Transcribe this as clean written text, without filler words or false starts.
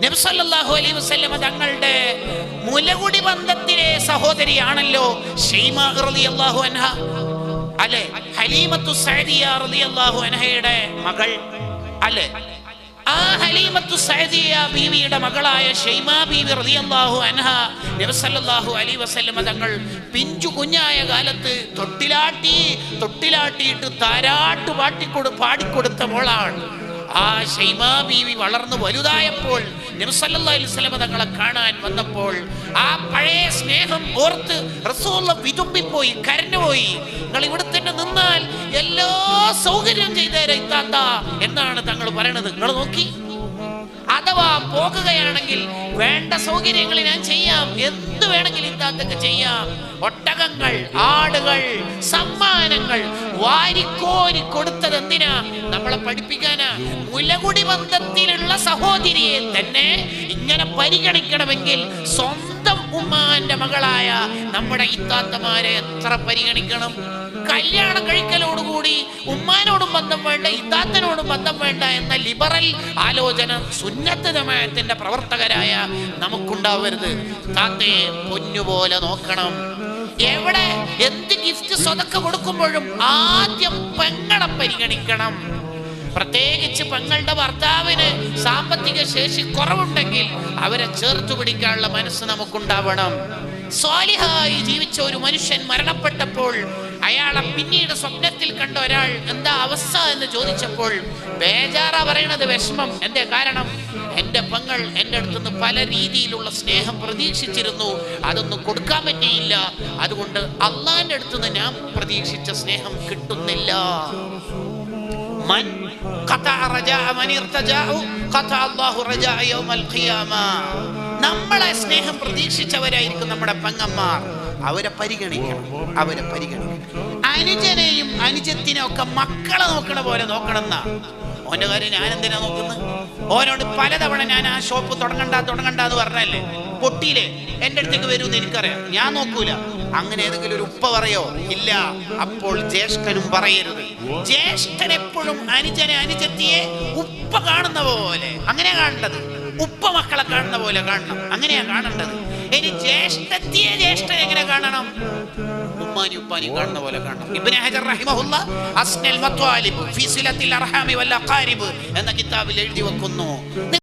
നബി സല്ലല്ലാഹു അലൈഹി വസല്ലം തങ്ങളുടെ മുലകുടി ബന്ധത്തിലെ സഹോദരിയാണല്ലോ ഷൈമാ റളിയല്ലാഹു അൻഹ, അല്ലെ? ഹലീമത്തു സഅദിയ റളിയല്ലാഹു അൻഹയുടെ മകൾ, അല്ലെ? ആ ഹലീമത്തു സഅദിയ ബീവിയുടെ മകളായ ഷൈമാ ബീവി റളിയല്ലാഹു അൻഹ നബി സല്ലല്ലാഹു അലൈഹി വസല്ലം തങ്ങൾ പിഞ്ചു കുഞ്ഞായ കാലത്ത് തൊട്ടിലാട്ടിയിട്ട് താരാട്ട് പാടിക്കൊടുത്ത മോളാണ്. ആ ഷൈമാ ബീവി വളർന്നു വലുതായപ്പോൾ നബി സല്ലല്ലാഹു അലൈഹി വസല്ലം തങ്ങളെ കാണാൻ വന്നപ്പോൾ ആ പഴയ സ്നേഹം ഓർത്ത് റസൂലുള്ളാഹി വിതുമ്പിപ്പോയി, കരഞ്ഞുപോയി. നിങ്ങൾ ഇവിടെ തന്നെ നിന്നാൽ എല്ലാ സൗകര്യം ചെയ്തേരെ ഇത്താത്ത എന്നാണ് തങ്ങൾ പറയണത്. നിങ്ങൾ നോക്കി, അഥവാ പോകുകയാണെങ്കിൽ വേണ്ട സൗകര്യങ്ങൾ ഞാൻ ചെയ്യാം, എന്ത് വേണമെങ്കിലും ഇത്താത്തൊക്കെ ചെയ്യാം. ഒട്ടകങ്ങൾ, ആടുകൾ, സമ്മാനങ്ങൾ വാരിക്കോരി കൊടുത്തത് എന്തിനാ? നമ്മളെ പഠിപ്പിക്കാനാ. മുലകുടി ബന്ധത്തിലുള്ള സഹോദരിയെ തന്നെ ഇങ്ങനെ പരിഗണിക്കണമെങ്കിൽ സ്വന്തം ഉമ്മാന്റെ മകളായ നമ്മുടെ ഇത്താത്തമാരെ എത്ര പരിഗണിക്കണം? കല്യാണം കഴിക്കലോടുകൂടി ഉമ്മാനോടും ബന്ധം വേണ്ട, ഇത്താത്തനോടും ബന്ധം വേണ്ട എന്ന ലിബറൽ ആലോചന സുന്നത്ത് ജമാഅത്തിന്റെ പ്രവർത്തകരായ നമുക്കുണ്ടാവരുത്. താത്തയെ പൊന്നുപോലെ നോക്കണം. എവിടെ എന്ത് ഗിഫ്റ്റ് സ്വതക്ക കൊടുക്കുമ്പോഴും ആദ്യം പെങ്ങളെ പരിഗണിക്കണം. പ്രത്യേകിച്ച് പെങ്ങളുടെ ഭർത്താവിന് സാമ്പത്തിക ശേഷി കുറവുണ്ടെങ്കിൽ അവരെ ചേർത്ത് പിടിക്കാനുള്ള മനസ്സ് നമുക്കുണ്ടാവണം. സ്വാലിഹായി ജീവിച്ച ഒരു മനുഷ്യൻ മരണപ്പെട്ടപ്പോൾ അയാളെ പിന്നീട് സ്വപ്നത്തിൽ കണ്ട ഒരാൾ എന്താ അവസ്ഥ എന്ന് ചോദിച്ചപ്പോൾ ബേജാറാ പറയണത്, വിഷമം. എന്തേ കാരണം? എൻ്റെ പെങ്ങൾ എൻ്റെ അടുത്തുനിന്ന് പല രീതിയിലുള്ള സ്നേഹം പ്രതീക്ഷിച്ചിരുന്നു, അതൊന്നും കൊടുക്കാൻ പറ്റിയില്ല. അതുകൊണ്ട് അള്ളാന്റെ അടുത്തുനിന്ന് ഞാൻ പ്രതീക്ഷിച്ച സ്നേഹം കിട്ടുന്നില്ല. നമ്മളെ സ്നേഹം പ്രതീക്ഷിച്ചവരായിരിക്കും നമ്മുടെ പെങ്ങന്മാർ. അവരെ പരിഗണിക്കണം. അനുജനെയും അനുജത്തിനെയും ഒക്കെ മക്കളെ നോക്കണ പോലെ നോക്കണം എന്നാ. ഓന്റെ കാര്യം ഞാൻ എന്തിനാ നോക്കുന്നത്? ഓനോട് പലതവണ ഞാൻ ആ ഷോപ്പ് തുടങ്ങണ്ട എന്ന് പറഞ്ഞല്ലേ, പൊട്ടിയില്ലേ, എൻ്റെ അടുത്തേക്ക് വരുമെന്ന് എനിക്കറിയാം, ഞാൻ നോക്കൂല. അങ്ങനെ ഏതെങ്കിലും ഒരു ഉപ്പ പറയോ? ഇല്ല. അപ്പോൾ ജ്യേഷ്ഠനും പറയരുത്. ജ്യേഷ്ഠൻ എപ്പോഴും അനുജനെ അനുജത്തിയെ ഉപ്പ കാണുന്ന പോലെ അങ്ങനെ കാണേണ്ടത്, ഉപ്പ മക്കളെ കാണുന്ന പോലെ കാണണം, അങ്ങനെയാ കാണേണ്ടത്. ഇനി ജ്യേഷ്ഠത്തിയെ ജ്യേഷ്ഠൻ എങ്ങനെ കാണണം? ഉമ്മാനി ഉപ്പാനി കാണുന്ന പോലെ കാണണം. ഇബ്നു ഹജർ റഹിമഹുല്ലാഹ് അസ്നൽ മത്വാലിബ് ഫീ സിലത്തിൽ അർഹാമി വൽ അഖാരിബ് എന്ന കിതാബിൽ എഴുതി വെക്കുന്നു.